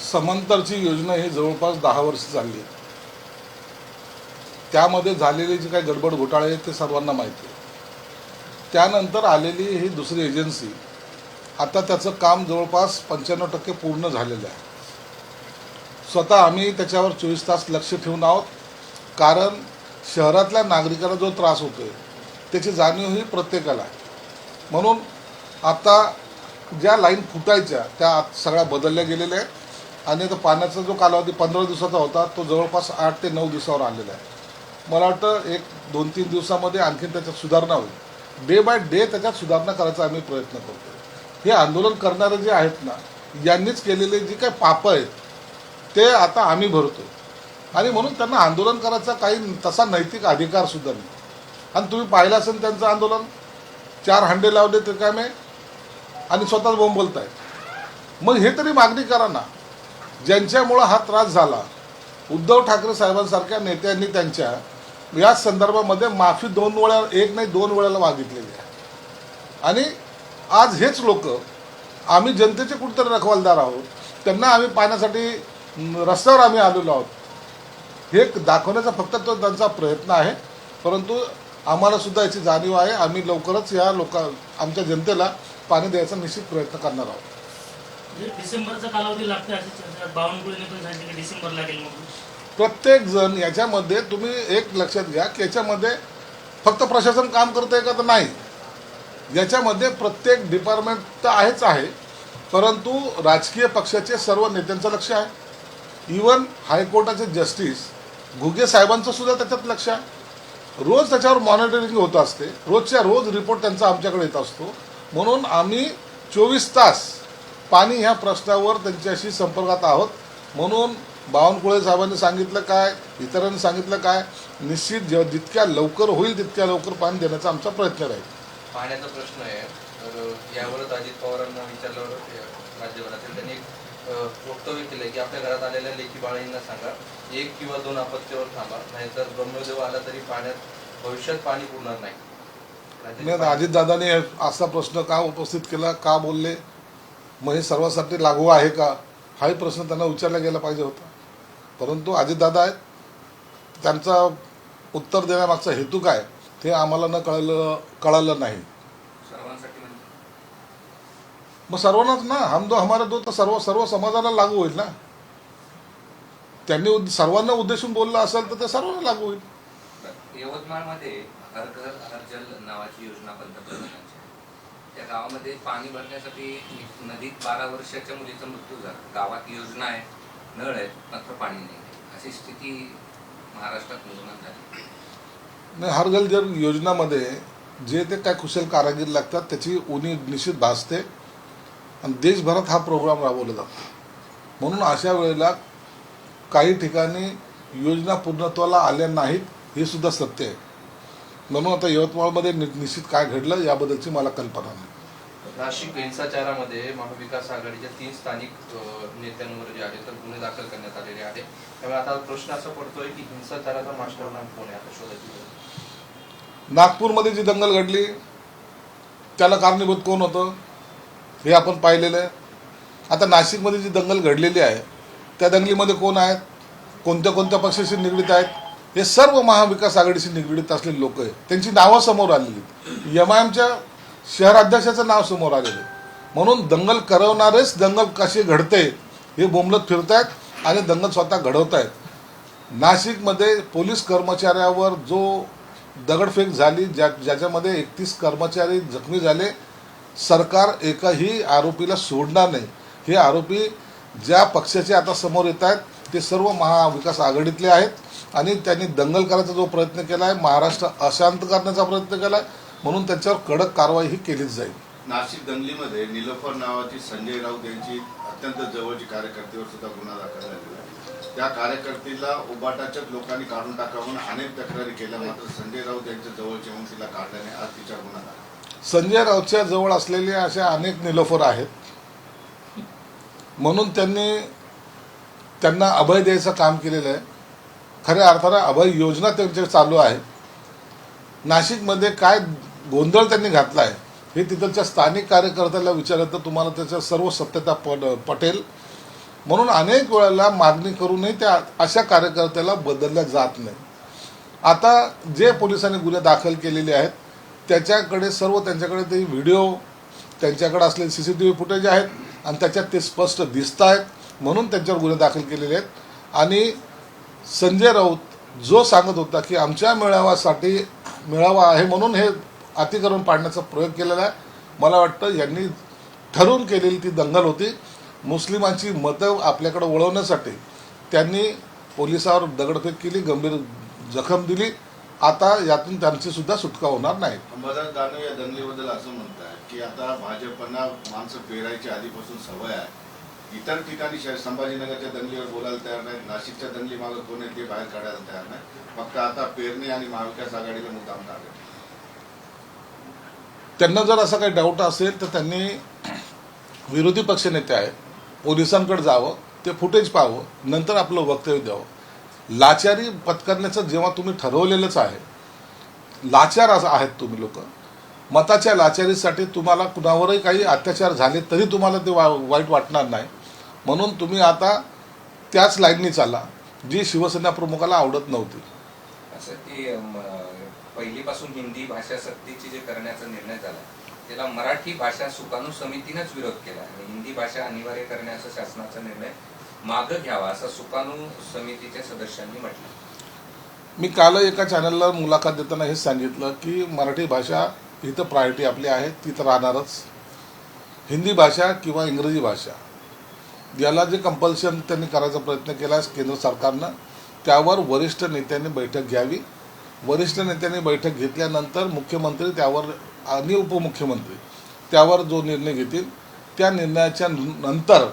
समांतरची योजना ही जवळपास 10 वर्ष चालली आहे. त्यामध्ये झालेले जे काही गडबड घोटाळे आहेत ते सर्वांना माहिती आहे. त्यानंतर आलेली ही दुसरी एजन्सी, आता त्याचं काम जवळपास 95% पूर्ण झालेलं आहे. स्वतः आम्ही त्याच्यावर 24 तास लक्ष ठेवून आहोत, कारण शहरातल्या नागरिकांना जो त्रास होतो आहे त्याची जाणीव ही प्रत्येकाला आहे. म्हणून आता ज्या लाईन फुटायच्या त्या सगळ्या बदलल्या गेलेल्या आहेत आणि आता पाण्याचा जो कालावधी 15 दिवसाचा होता तो जवळपास 8 ते 9 दिवसावर आलेला आहे. मला वाटतं 1-2-3 दिवसामध्ये आणखीन त्याच्यात सुधारणा होईल. डे बाय डे त्याच्यात सुधारणा करायचा आम्ही प्रयत्न करतो. हे आंदोलन करणारे जे आहेत ना, यांनीच केलेले जे काही पापं आहेत ते आता आम्ही भरतो आणि म्हणून त्यांना आंदोलन करायचा काही तसा नैतिक अधिकारसुद्धा नाही. आणि तुम्ही पाहिलं असेल त्यांचं आंदोलन, 4 हंडे लावले ते काय मे आणि स्वतःच बोंब बोलताय. मग हे तरी मागणी करा ना. ज्यांच्यामुळं हा त्रास झाला, उद्धव ठाकरे साहेबांसारख्या नेत्यांनी त्यांच्या या संदर्भामध्ये माफी 2 वेळा, 1 नाही 2 वेळेला मागितलेली आहे. आणि आज हेच लोक, आम्ही जनतेचे कुठेतरी रखवालदार आहोत, त्यांना आम्ही पाहण्यासाठी रस्त्यावर आम्ही आलेलो आहोत, हे दाखवण्याचा फक्त तो त्यांचा प्रयत्न आहे. परंतु आम्हाला सुद्धा याची जाणीव आहे. आम्ही लवकरच या आमच्या जनतेला पाणी द्यायचा निश्चित प्रयत्न करणार आहोत. डिसेंबरचा कालावधी लागतो अशी चर्चा बावनकुळेने पण सांगितलं की डिसेंबर लागेल. म्हणून प्रत्येक जण याच्यामध्ये, तुम्ही एक लक्षात घ्या की याच्यामध्ये फक्त प्रशासन काम करतंय का तर नाही. याच्यामध्ये प्रत्येक डिपार्टमेंट तर आहेच आहे, परंतु राजकीय पक्षाचे सर्व नेत्यांचं लक्ष आहे. इवन हायकोर्टाचे जस्टिस घुगे साहेबांचं सुद्धा त्याच्यात लक्ष आहे. रोज त्याच्यावर मॉनिटरिंग होत असते. रोजच्या रोज रिपोर्ट त्यांचा आमच्याकडे येत असतो. म्हणून आम्ही 24 तास पाणी ह्या प्रश्नावर त्यांच्याशी संपर्कात आहोत. म्हणून बावनकुळे साहेबांनी सांगितलं काय, इतरांनी सांगितलं काय, निश्चित जितक्या लवकर होईल तितक्या लवकर पाणी देण्याचा आमचा प्रयत्न राहील. पाण्याचा प्रश्न आहे, तर यावरच अजित पवारांना विचारल्यावर राज्यभरातील त्यांनी एक वक्तव्य केलं की आपल्या घरात आलेल्या लेकी बाळींना सांगा 1 किंवा 2 आपत्तीवर थांबा, नाहीतर ब्रह्मदेव आला तरी पाण्यात भविष्यात पाणी पुरणार नाही. अजितदादांनी असा प्रश्न का उपस्थित केला, का बोलले, मग हे सर्वांसाठी लागू आहे का, हाही प्रश्न त्यांना विचारला गेला पाहिजे होता. परंतु अजितदादा आहेत, त्यांचा उत्तर देण्यामागचा हेतू काय ते आम्हाला कळलं नाही. मग सर्वांनाच ना, हम दो हमारे दो, तर सर्व समाजाला लागू होईल ना. त्यांनी सर्वांना उद्देशून बोललं असेल तर ते सर्वांना लागू होईल. यवतमाळमध्ये हर घर हर जल नावाची योजना पंतप्रधानांची, त्या गावामध्ये पाणी भरण्यासाठी नदीत 12 वर्षाच्या मुलीचा मृत्यू झाला. गावात योजना आहे, नळ आहेत, मात्र पाणी नाही. अशी स्थिती महाराष्ट्रात निर्माण झाली. नाही, हर घर जल योजनामध्ये जे ते काय कुशल कारागीर लागतात त्याची उणीव निश्चित भासते आणि देशभरात हा प्रोग्राम राबवला जातो. म्हणून अशा वेळेला काही ठिकाणी योजना पूर्णत्वाला आल्या नाहीत हे सुद्धा सत्य आहे. म्हणून आता यवतमाळमध्ये निश्चित काय घडलं याबद्दलची मला कल्पना नाही. नाशिक हिंसाचारामध्ये महाविकास आघाडीच्या 3 स्थानिक नेत्यांवर जे आहे तर गुन्हे दाखल करण्यात आलेले आहे. त्यामुळे आता प्रश्न असा पडतोय की हिंसाचाराचा मास्टरमाइंड कोण आहे आता शोधायची. नागपूरमध्ये जी दंगल घडली त्याला कारणीभूत कोण होतं हे आपण पाहिलेलं आहे. आता नाशिकमध्ये जी दंगल घडलेली आहे त्या दंगलीमध्ये कोण आहेत, कोणत्या कोणत्या पक्षाशी निगडीत आहेत, हे सर्व महाविकास आघाडीशी निगडीत असलेले लोक आहेत. त्यांची नावं समोर आलेली, MIMच्या शहराध्यक्षाचं नाव समोर आलेलं. म्हणून दंगल करवणारेच दंगल कशी घडते हे बोंबलत फिरत आहेत आणि दंगल स्वतः घडवत आहेत. नाशिकमध्ये पोलीस कर्मचाऱ्यावर जो दगडफेक झाली, ज्याच्यामध्ये 31 कर्मचारी जखमी झाले, सरकार एकही आरोपीला सोडणार नाही. हे आरोपी ज्या पक्षाचे आता समोर येत आहेत ते सर्व महाविकास आघाडीतले आहेत आणि त्यांनी दंगल करायचा जो प्रयत्न केला आहे, महाराष्ट्र अशांत करण्याचा प्रयत्न केला आहे, म्हणून त्यांच्यावर कडक कारवाई ही केलीच जाईल. नाशिक दंगलीमध्ये निलोफर नावाची संजय राऊत यांची अत्यंत जवळची कार्यकर्त्यावर सुद्धा गुन्हा दाखल झालेला आहे. त्या कार्यकर्तीला उबाटाच्याच लोकांनी काढून टाकावून अनेक तक्रारी केल्या, मात्र संजय राऊत यांच्या जवळचे म्हणून तिला काढल्याने आज तिच्यावर गुन्हा दाखल. संजय राऊतच्या जवळ असलेले अशा अनेक निलोफर आहेत, म्हणून त्यांना अभय द्यायचं काम केलेलं आहे. खऱ्या अर्थानं अभय योजना त्यांच्या चालू आहे. नाशिकमध्ये काय गोंधळ त्यांनी घातला आहे हे तिथलच्या स्थानिक कार्यकर्त्याला विचारलं तर तुम्हाला त्याच्या सर्व सत्यता पटेल. म्हणून अनेक वेळेला मागणी करूनही त्या अशा कार्यकर्त्याला बदलल्या जात नाही. आता जे पोलिसांनी गुन्हे दाखल केलेले आहेत त्याच्याकडे त्यांच्याकडे ते व्हिडिओ, त्यांच्याकडे असलेले CCTV फुटेज आहेत आणि त्याच्यात ते स्पष्ट दिसत आहेत, म्हणून त्यांच्यावर गुन्हे दाखल केलेले आहेत. आणि संजय राऊत जो सांगत होता की आमच्या मेळावा आहे म्हणून हे अतिक्रमण पाडण्याचा प्रयोग केलेला आहे, मला वाटतं यांनी ठरवून केलेली ती दंगल होती. मुस्लिमांची मतं आपल्याकडे वळवण्यासाठी त्यांनी पोलिसावर दगडफेक केली, गंभीर जखम दिली. आता यातून त्यांची सुद्धा सुटका होणार नाही. अंबादास दानवे या दंगलीबद्दल असं म्हणतात की आता भाजपना माणसं पेरायची आधीपासून सवय आहे. इतर ठिकाणी संभाजीनगरच्या दंगलीवर बोलायला तयार नाही, नाशिकच्या दंगली मागं कोण आहे ते बाहेर काढायला तयार नाही. फक्त आता पेरणी आणि महाविकास आघाडीला मुद्दाम टाकले. त्यांना जर असा काही डाऊट असेल तर त्यांनी विरोधी पक्षनेते आहेत, पोलिसांकडे जावं, ते फुटेज पाहावं, नंतर आपलं वक्तव्य द्यावं. लाचारी पत्करण्याचं जेव्हा तुम्ही ठरवलेलंच आहे, लाचार आहेत तुम्ही लोक, मताच्या लाचारीसाठी तुम्हाला कुणावरही काही अत्याचार झाले तरी तुम्हाला ते वाईट वाटणार नाही. म्हणून तुम्ही आता त्याच लाईननी चाला जी शिवसेना प्रमुखाला आवडत नव्हती. असं की पहिलीपासून हिंदी भाषा सक्तीची जे करण्याचा निर्णय झाला त्याला मराठी भाषा सुकाणू समितीनंच विरोध केला आणि हिंदी भाषा अनिवार्य करण्याचा शासनाचा निर्णय मागं घ्यावा असं सुकाणू समितीच्या सदस्यांनी म्हटलं. मी काल एका चॅनलला मुलाखत देताना हेच सांगितलं की मराठी भाषा ही तर प्रायोरिटी आपली आहे, ती तर राहणारच. हिंदी भाषा किंवा इंग्रजी भाषा याला जे कंपल्शन त्यांनी करायचा प्रयत्न केला केंद्र सरकारनं, त्यावर वरिष्ठ नेत्यांनी बैठक घ्यावी. वरिष्ठ नेत्यांनी बैठक घेतल्यानंतर मुख्यमंत्री त्यावर आणि उपमुख्यमंत्री त्यावर जो निर्णय घेतील त्या निर्णयाच्या नंतर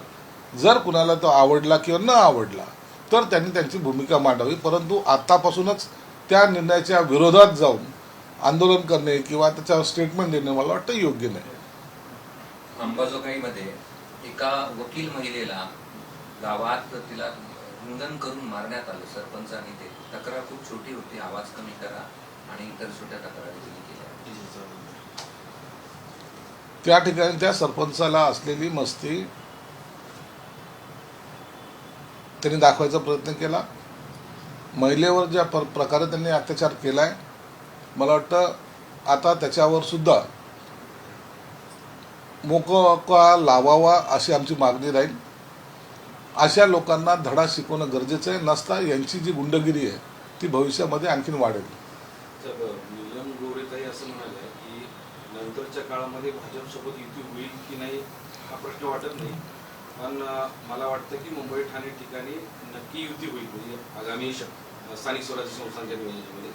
जर कुणाला तो आवडला किंवा न आवडला तर त्यांनी त्यांची भूमिका मांडावी. परंतु आतापासूनच त्या निर्णयाच्या विरोधात जाऊन आंदोलन करणे किंवा त्याच्यावर स्टेटमेंट देणे मला वाटतं योग्य नाही. अंबाजोगाईमध्ये एका वकील महिलेला गावात तिला हिंगण करून मारण्यात आलं. सरपंच आणि ते तक्रार खूप छोटी होती, आवाज कमी करा आणि इतर छोट्या तक्रारी त्यांनी केल्या. त्या ठिकाणी त्या सरपंचाला असलेली मस्ती त्यांनी दाखवायचा प्रयत्न केला. महिलेवर ज्या प्रकारे त्यांनी अत्याचार केलाय, मला वाटतं आता त्याच्यावर सुद्धा मोका लावावा अशी आमची मागणी राहील. अशा लोकांना धडा शिकवणं गरजेचं आहे, नसता यांची जी गुंडगिरी आहे ती भविष्यामध्ये आणखीन वाढेल. नीलम गोरेताई असं म्हणाले की नंतरच्या काळामध्ये भाजपसोबत युती होईल की नाही हा प्रश्न वाटत नाही, पण मला वाटतं की मुंबई ठाणे ठिकाणी नक्की युती होईल, म्हणजे आगामी स्थानिक स्वराज्य संस्थांच्या निवडणुकीमध्ये.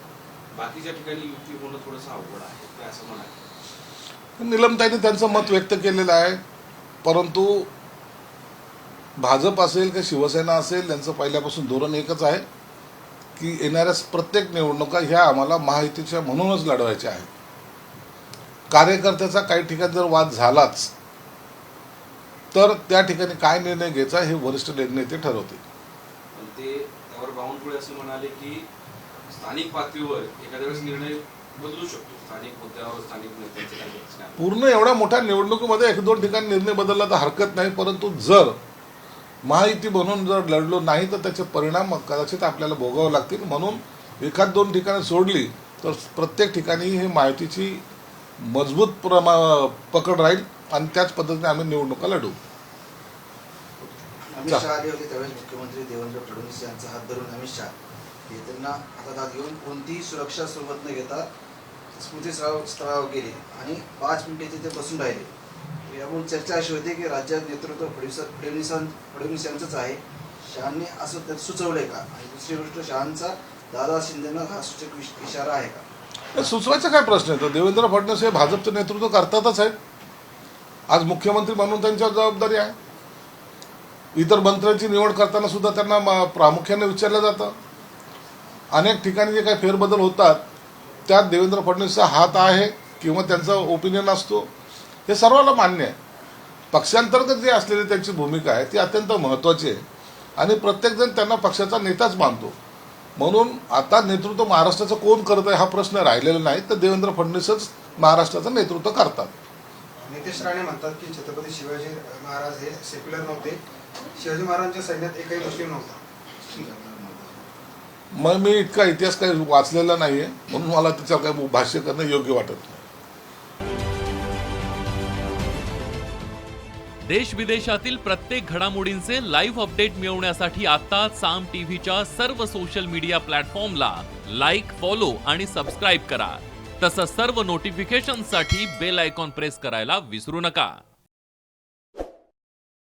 बाकीच्या ठिकाणी युती होणं थोडंसं अवघड आहे, ते असं म्हणाले. नीलमताईंनी त्यांचं मत व्यक्त केलेलं आहे, परंतु भाजप असेल की शिवसेना असेल त्यांचं पहिल्यापासून धोरण एकच आहे की येणाऱ्या प्रत्येक निवडणुका ह्या आम्हाला महायुतीच्या म्हणूनच लढवायच्या आहेत. कार्यकर्त्याचा काही ठिकाणी जर वाद झालाच तर त्या ठिकाणी काय निर्णय घ्यायचा हे वरिष्ठ नेते ठरवतील. पण ते त्यावर बावनकुळे असं म्हणाले की स्थानिक पातळीवर एखाद्या वेळेस निर्णय बदलू शकतो, स्थानिक मुद्द्यावर स्थानिक नेत्यांचे काही रचना. पूर्ण एवढ्या मोठ्या निवडणुकीमध्ये 1-2 ठिकाणी निर्णय बदलला तर हरकत नाही, परंतु जर महायुती बनून जर लढलो नाही तर त्याचे परिणाम कदाचित आपल्याला भोगावे लागतील. म्हणून 1-2 ठिकाणी सोडली तर प्रत्येक ठिकाणी ही महायुतीची मजबूत पकड राहील आणि त्याच पद्धतीने आम्ही निवडणुका लढू. अमित शहा आले होते त्यावेळेस मुख्यमंत्री देवेंद्र फडणवीस यांचा हात धरून अमित शहा हे त्यांना हातात घेऊन कोणतीही सुरक्षा सोबत न घेता स्मृतीस्थळावर गेले आणि 5 मिनिटे तिथे बसून राहिले. यावरून चर्चा अशी होती की राज्यात नेतृत्व फडणवीस यांचंच आहे. शहांनी असं सुचवलंय का? आणि दुसरी गोष्ट, शहांचा दादा शिंदेना हा सूचक इशारा आहे का? सुचवायचा काय प्रश्न येतो? देवेंद्र फडणवीस हे भाजपचं नेतृत्व करतातच आहेत. आज मुख्यमंत्री म्हणून त्यांच्यावर जबाबदारी आहे. इतर मंत्र्यांची निवड करताना सुद्धा त्यांना प्रामुख्याने विचारलं जातं. अनेक ठिकाणी जे काही फेरबदल होतात त्यात देवेंद्र फडणवीसचा हात आहे किंवा त्यांचा ओपिनियन असतो, हे सर्वांना मान्य आहे. पक्षांतर्गत जी असलेली त्यांची भूमिका आहे ती अत्यंत महत्त्वाची आहे आणि प्रत्येकजण त्यांना पक्षाचा नेताच मानतो. म्हणून आता नेतृत्व महाराष्ट्राचं कोण करत आहे हा प्रश्न राहिलेला नाही, तर देवेंद्र फडणवीसच महाराष्ट्राचं नेतृत्व करतात. नितेश राणे म्हणतात की छत्रपती शिवाजी महाराज हे सेक्युलर नव्हते, शिवाजी महाराजांच्या सैन्यात एकही मुस्लिम नव्हता. मग मी इतका इतिहास काही वाचलेला नाहीये म्हणून मला त्याच्यावर काही भाष्य करणं योग्य वाटत नाही. देश विदेशातील प्रत्येक घडामोडींचे लाईव्ह अपडेट मिळवण्यासाठी आता साम टीव्हीच्या सर्व सोशल मीडिया प्लॅटफॉर्मला लाईक, फॉलो आणि सबस्क्राईब करा. तसंच सर्व नोटिफिकेशनसाठी बेल आयकॉन प्रेस करायला विसरू नका.